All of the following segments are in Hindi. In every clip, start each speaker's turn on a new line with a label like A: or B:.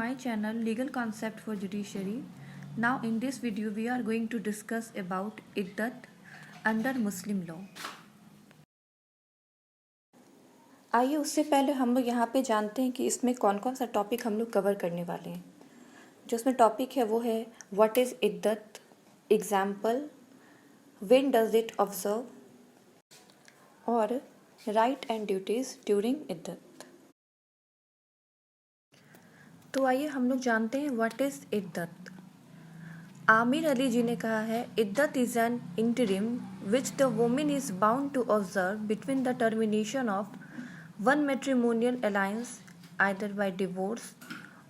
A: my channel Legal Concept for Judiciary. Now in this video we are going to discuss about iddat under Muslim law. आइए उससे पहले हम लोग यहाँ पे जानते हैं कि इसमें कौन कौन सा टॉपिक हम लोग कवर करने वाले हैं। जो इसमें टॉपिक है वो है व्हाट इज़ इद्दत, example, when does it observe और राइट एंड ड्यूटीज़ ड्यूरिंग इद्दत। तो आइए हम लोग जानते हैं व्हाट इज़ इद्दत। आमिर अली जी ने कहा है इद्दत is an interim which the women is bound to observe between the termination of one matrimonial alliance either by divorce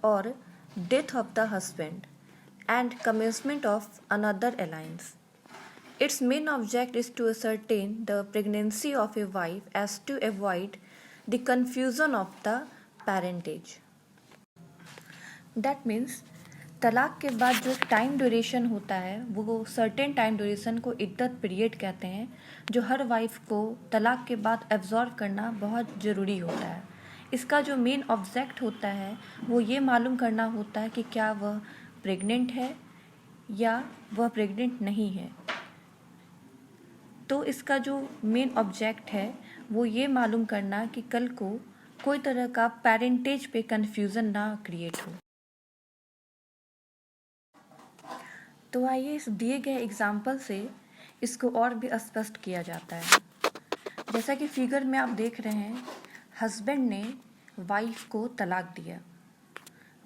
A: और death of the husband and commencement of another alliance. Its main object is to ascertain the pregnancy of a wife as to avoid the confusion of the parentage. That means तलाक के बाद जो टाइम ड्यूरेशन होता है वो सर्टेन टाइम ड्यूरेशन को इद्दत पीरियड कहते हैं, जो हर वाइफ को तलाक के बाद एब्जॉर्व करना बहुत ज़रूरी होता है। इसका जो मेन ऑब्जेक्ट होता है वो ये मालूम करना होता है कि क्या वह प्रेग्नेंट है या वह प्रेग्नेंट नहीं है। तो इसका जो मेन ऑब्जेक्ट है वो ये मालूम करना कि कल को कोई तरह का पेरेंटेज पे कन्फ्यूज़न ना क्रिएट हो। तो आइए इस दिए गए एग्जाम्पल से इसको और भी स्पष्ट किया जाता है। जैसा कि फिगर में आप देख रहे हैं, हस्बैंड ने वाइफ को तलाक दिया।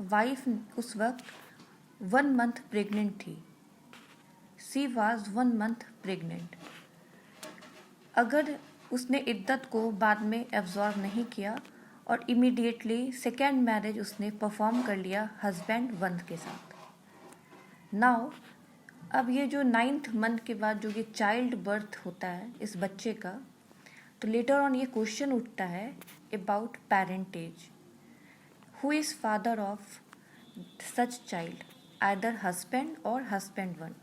A: वाइफ उस वक्त 1 मंथ प्रेग्नेंट थी। She was 1 month pregnant. अगर उसने इद्दत को बाद में एब्जॉर्व नहीं किया और इमीडिएटली सेकेंड मैरिज उसने परफॉर्म कर लिया हस्बैंड 1 के साथ। नाउ अब ये जो 9th मंथ के बाद जो ये चाइल्ड बर्थ होता है इस बच्चे का, तो लेटर ऑन ये क्वेश्चन उठता है about parentage. Who is father of such child, either husband और हस्बैंड 1।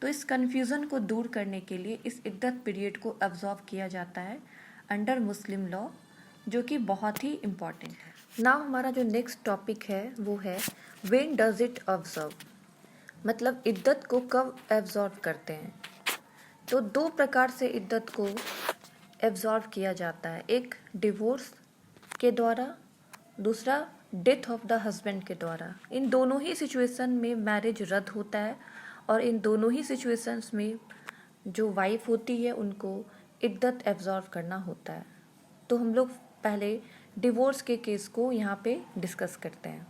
A: तो इस कन्फ्यूज़न को दूर करने के लिए इस इद्दत पीरियड को ऑब्जर्व किया जाता है अंडर मुस्लिम लॉ, जो कि बहुत ही इम्पॉर्टेंट है। नाउ हमारा जो नेक्स्ट टॉपिक है वो है व्हेन डज इट ऑब्जर्व, मतलब इद्दत को कब एब्जॉर्व करते हैं। तो 2 प्रकार से इद्दत को एब्जॉर्व किया जाता है, एक डिवोर्स के द्वारा, दूसरा डेथ ऑफ द हस्बैंड के द्वारा। इन दोनों ही सिचुएशन में मैरिज रद्द होता है और इन दोनों ही सिचुएशंस में जो वाइफ होती है उनको इद्दत एब्जॉर्व करना होता है। तो हम लोग पहले डिवोर्स के केस को यहाँ पे डिस्कस करते हैं।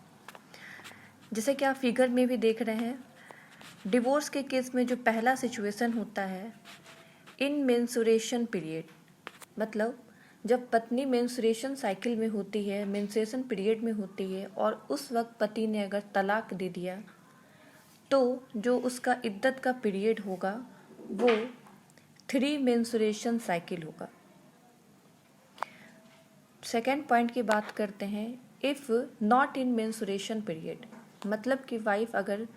A: जैसे कि आप फिगर में भी देख रहे हैं, डिवोर्स के केस में जो पहला सिचुएशन होता है इन मेंसुरेशन पीरियड, मतलब जब पत्नी मेंसुरेशन साइकिल में होती है, मेंसुरेशन पीरियड में होती है और उस वक्त पति ने अगर तलाक दे दिया तो जो उसका इद्दत का पीरियड होगा वो 3 मेंसुरेशन साइकिल होगा। सेकेंड पॉइंट की बात करते हैं, if not in mensuration period, मतलब कि वाइफ अगर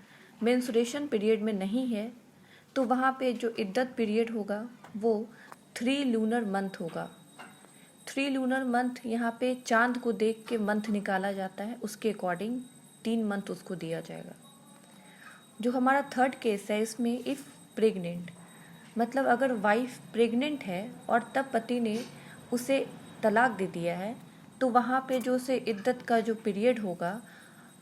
A: मेंसुरेशन पीरियड में नहीं है तो वहाँ पे जो इद्दत पीरियड होगा वो 3 लूनर मंथ होगा। 3 लूनर मंथ यहाँ पे चांद को देख के मंथ निकाला जाता है, उसके अकॉर्डिंग 3 मंथ उसको दिया जाएगा। जो हमारा थर्ड केस है इसमें इफ़ प्रेग्नेंट, मतलब अगर वाइफ प्रेग्नेंट है और तब पति ने उसे तलाक दे दिया है तो वहाँ पे जो उसे इद्दत का जो पीरियड होगा,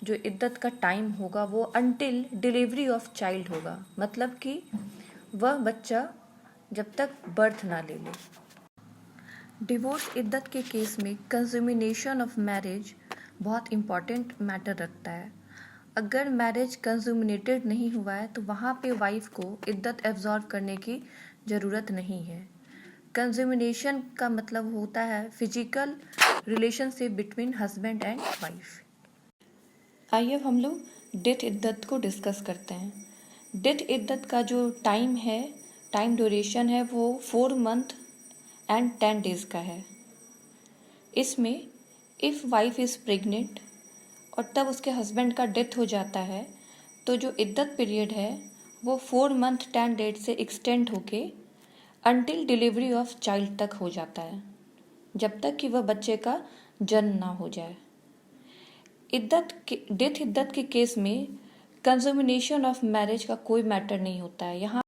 A: जो इद्दत का टाइम होगा वो अनटिल डिलीवरी ऑफ चाइल्ड होगा, मतलब कि वह बच्चा जब तक बर्थ ना ले ले। डिवोर्स इद्दत के केस में कंज्यूमिनेशन ऑफ मैरिज बहुत इम्पॉर्टेंट मैटर रखता है। अगर मैरिज कंज्यूमिनेटेड नहीं हुआ है तो वहाँ पे वाइफ को इद्दत एब्जॉर्व करने की ज़रूरत नहीं है। कंज्यूमिनेशन का मतलब होता है physical relationship between husband and wife. आइए अब हम लोग डेथ इद्दत को डिस्कस करते हैं। डेथ इद्दत का जो टाइम है, टाइम ड्यूरेशन है वो 4 मंथ एंड 10 डेज़ का है। इसमें इफ़ वाइफ इज़ प्रेग्नेंट और तब उसके हस्बैंड का डेथ हो जाता है तो जो इद्दत पीरियड है वो 4 मंथ 10 डेज से एक्सटेंड होके अनटिल डिलीवरी ऑफ चाइल्ड तक हो जाता है, जब तक कि वह बच्चे का जन्म ना हो जाए। डेथ इद्दत के केस में कंजम्युनेशन ऑफ मैरिज का कोई मैटर नहीं होता है। यहाँ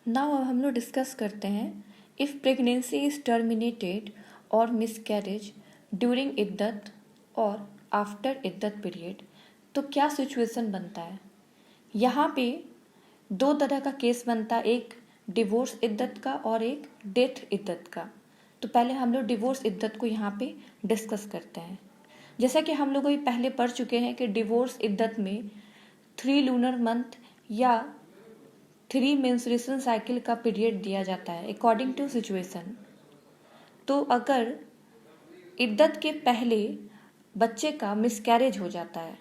A: नाउ अब हम लोग डिस्कस करते हैं इफ़ प्रेगनेंसी इज टर्मिनेटेड और मिसकैरेज ड्यूरिंग इद्दत और आफ्टर इद्दत पीरियड, तो क्या सिचुएशन बनता है। यहाँ पे दो तरह का केस बनता है, एक डिवोर्स इद्दत का और एक डेथ इद्दत का। तो पहले हम लोग डिवोर्स इद्दत को यहाँ पे डिस्कस करते हैं। जैसा कि हम लोग अभी पहले पढ़ चुके हैं कि डिवोर्स इद्दत में 3 लूनर मंथ या 3 मेंस्ट्रुएशन साइकिल का पीरियड दिया जाता है अकॉर्डिंग टू सिचुएशन। तो अगर इद्दत के पहले बच्चे का मिसकैरेज हो जाता है,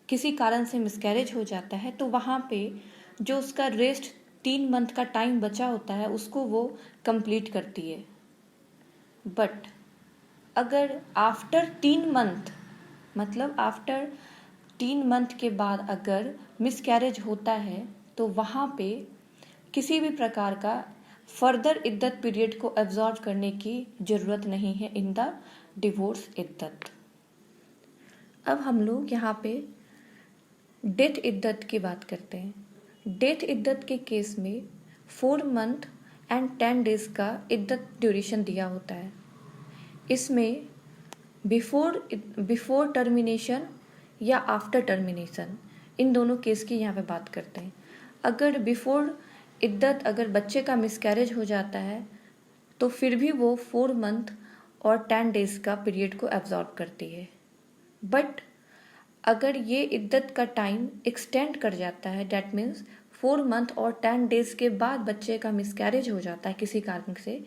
A: किसी कारण से मिसकैरेज हो जाता है, तो वहाँ पे जो उसका रेस्ट 3 मंथ का टाइम बचा होता है उसको वो कंप्लीट करती है। बट अगर आफ्टर 3 मंथ, मतलब आफ्टर 3 मंथ के बाद अगर मिसकैरेज होता है, तो वहाँ पे किसी भी प्रकार का फर्दर इद्दत पीरियड को एब्जॉर्व करने की ज़रूरत नहीं है इन द डिवोर्स इद्दत। अब हम लोग यहाँ पे डेथ इद्दत की बात करते हैं। डेथ इद्दत के केस में 4 मंथ एंड 10 डेज का इद्दत ड्यूरेशन दिया होता है। इसमें बिफोर टर्मिनेशन या आफ्टर टर्मिनेशन, इन दोनों केस की यहाँ पे बात करते हैं। अगर बिफोर इद्दत अगर बच्चे का मिसकैरेज हो जाता है तो फिर भी वो 4 मंथ और 10 डेज का पीरियड को एब्जॉर्ब करती है। बट अगर ये इद्दत का टाइम एक्सटेंड कर जाता है, डैट मीन्स 4 मंथ और 10 डेज के बाद बच्चे का मिसकैरेज हो जाता है किसी कारण से,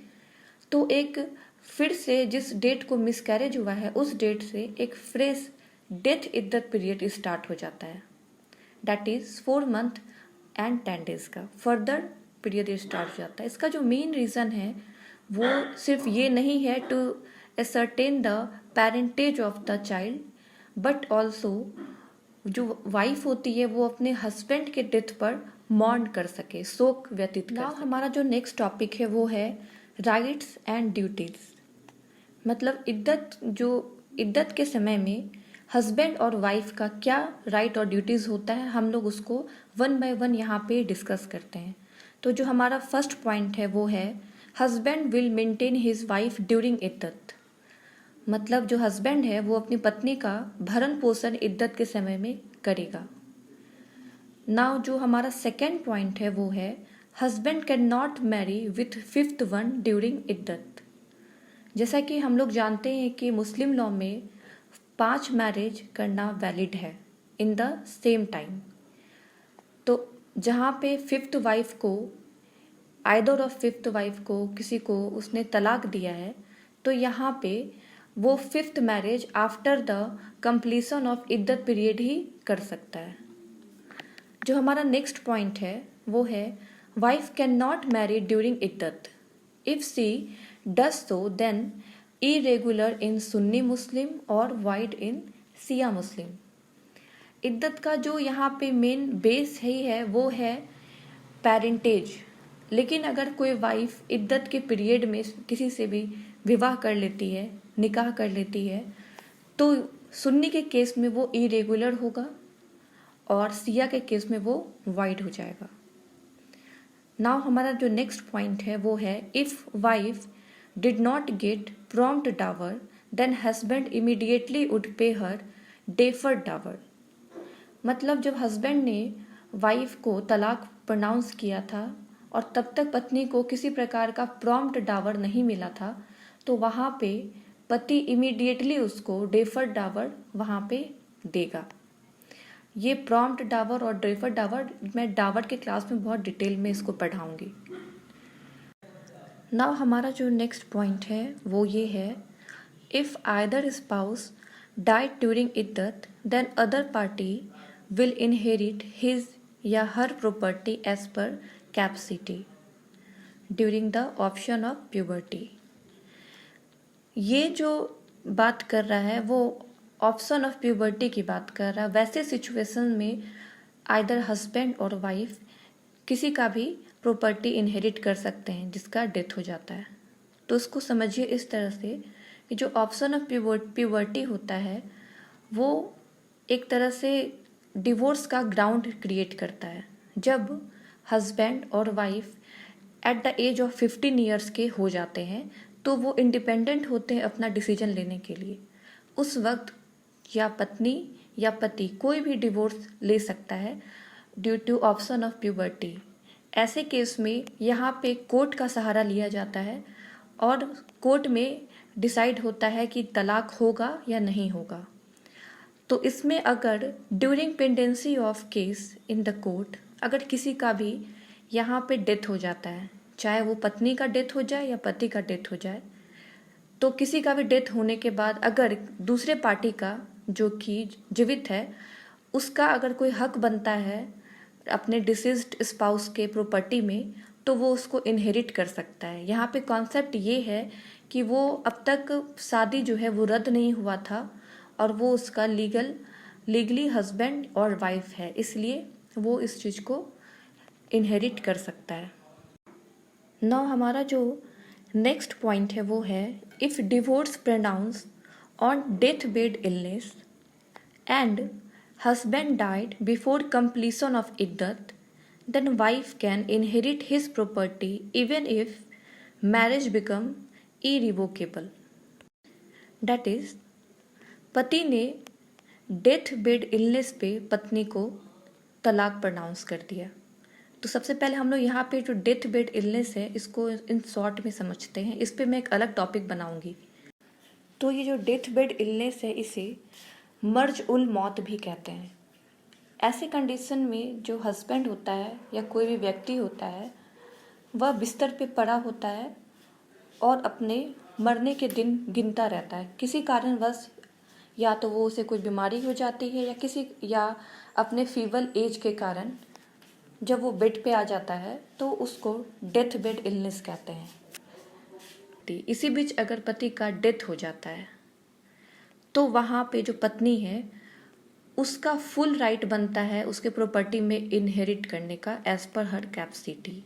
A: तो एक फिर से जिस डेट को मिसकैरेज हुआ है उस डेट से एक फ्रेश डेथ इद्दत पीरियड स्टार्ट हो जाता है। That is 4 month and 10 days का फर्दर पीरियड स्टार्ट हो जाता है। इसका जो मेन रीज़न है वो सिर्फ ये नहीं है to ascertain the parentage of the child, but also जो वाइफ होती है वो अपने हस्बैंड के डेथ पर मॉर्न कर सके, शोक व्यतीत कर सके। हमारा जो नेक्स्ट टॉपिक है वो है राइट्स एंड ड्यूटीज। मतलब इद्दत के समय में हस्बैंड और वाइफ का क्या राइट और ड्यूटीज़ होता है, हम लोग उसको 1 बाय 1 यहाँ पे डिस्कस करते हैं। तो जो हमारा फर्स्ट पॉइंट है वो है husband will maintain his wife during इद्दत। मतलब जो हस्बैंड है वो अपनी पत्नी का भरण पोषण इद्दत के समय में करेगा। नाउ जो हमारा सेकेंड पॉइंट है वो है husband can not marry with 5th one during इद्दत। जैसा कि हम लोग जानते हैं कि मुस्लिम लॉ में 5 मैरिज करना वैलिड है इन द सेम टाइम। तो जहाँ पे 5th वाइफ को आइदर ऑफ 5th वाइफ को किसी को उसने तलाक दिया है, तो यहाँ पे वो 5th marriage after the completion of इद्दत पीरियड ही कर सकता है। जो हमारा नेक्स्ट पॉइंट है वो है wife can not marry during इद्दत if she does so then irregular in Sunni Muslim और वाइड इन सिया मुस्लिम। इद्दत का जो यहाँ पे मेन बेस है वो है पेरेंटेज। लेकिन अगर कोई वाइफ इद्दत के पीरियड में किसी से भी विवाह कर लेती है, निकाह कर लेती है, तो सुन्नी के केस में वो इरेगुलर होगा और सिया के केस में वो वाइड हो जाएगा। नाउ हमारा जो नेक्स्ट पॉइंट है वो है if wife did not get prompt dower then husband immediately would pay her deferred Dawar. मतलब जब हस्बैंड ने वाइफ को तलाक प्रोनाउंस किया था और तब तक पत्नी को किसी प्रकार का प्रॉम्प्ट डावर नहीं मिला था, तो वहाँ पे पति इमीडिएटली उसको डेफर्ड डावर वहाँ पे देगा। ये प्रॉम्प्ट डावर और डेफर्ड डावर मैं डावर के क्लास में बहुत डिटेल में इसको पढ़ाऊँगी। नाउ हमारा जो नेक्स्ट पॉइंट है वो ये है if either spouse died during इद्दत then other party will inherit his या her property as per capacity during the option of puberty. ये जो बात कर रहा है वो ऑप्शन ऑफ प्यूबर्टी की बात कर रहा है, वैसे सिचुएशन में आइदर हस्बैंड और वाइफ किसी का भी प्रॉपर्टी इनहेरिट कर सकते हैं जिसका डेथ हो जाता है। तो उसको समझिए इस तरह से कि जो ऑप्शन ऑफ प्यूबर्टी होता है वो एक तरह से डिवोर्स का ग्राउंड क्रिएट करता है। जब हस्बैंड और wife at the age of 15 years के हो जाते हैं तो वो इंडिपेंडेंट होते हैं अपना डिसीजन लेने के लिए। उस वक्त या पत्नी या पति कोई भी डिवोर्स ले सकता है due to option of puberty. ऐसे केस में यहाँ पे कोर्ट का सहारा लिया जाता है और कोर्ट में डिसाइड होता है कि तलाक होगा या नहीं होगा। तो इसमें अगर during pendency of case in the court अगर किसी का भी यहाँ पे डेथ हो जाता है, चाहे वो पत्नी का डेथ हो जाए या पति का डेथ हो जाए, तो किसी का भी डेथ होने के बाद अगर दूसरे पार्टी का जो कि जीवित है उसका अगर कोई हक बनता है अपने डिसीज्ड स्पाउस के प्रॉपर्टी में तो वो उसको इनहेरिट कर सकता है। यहाँ पे कॉन्सेप्ट ये है कि वो अब तक शादी जो है वो रद्द नहीं हुआ था और वो उसका लीगली हस्बैंड और वाइफ है, इसलिए वो इस चीज़ को इनहेरिट कर सकता है। नाउ हमारा जो नेक्स्ट पॉइंट है वो है if divorce pronounce on death bed illness and husband died before completion of iddat, then wife can inherit his property even if marriage become irrevocable. That is, पति ने डेथ बेड इलनेस पे पत्नी को तलाक प्रोनाउंस कर दिया। तो सबसे पहले हम लोग यहाँ पे जो डेथ बेड इलनेस है इसको इन शॉर्ट में समझते हैं। इस पे मैं एक अलग टॉपिक बनाऊंगी। तो ये जो डेथ बेड इलनेस है इसे मर्ज उल मौत भी कहते हैं। ऐसे कंडीशन में जो हस्बैंड होता है या कोई भी व्यक्ति होता है वह बिस्तर पे पड़ा होता है और अपने मरने के दिन गिनता रहता है। किसी कारणवश या तो वो उसे कोई बीमारी हो जाती है या अपने फीबल एज के कारण जब वो बेड पे आ जाता है तो उसको डेथ बेड इलनेस कहते हैं। इसी बीच अगर पति का डेथ हो जाता है तो वहाँ पे जो पत्नी है उसका फुल राइट बनता है उसके प्रॉपर्टी में इनहेरिट करने का एज पर हर कैपेसिटी,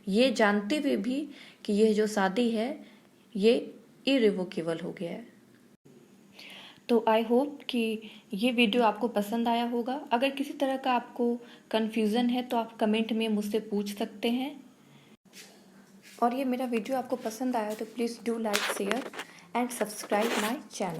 A: ये जानते हुए भी कि यह जो शादी है ये इरिवोकेबल हो गया है। तो आई होप कि ये वीडियो आपको पसंद आया होगा। अगर किसी तरह का आपको कन्फ्यूज़न है तो आप कमेंट में मुझसे पूछ सकते हैं। और ये मेरा वीडियो आपको पसंद आया तो please do like share and subscribe my channel.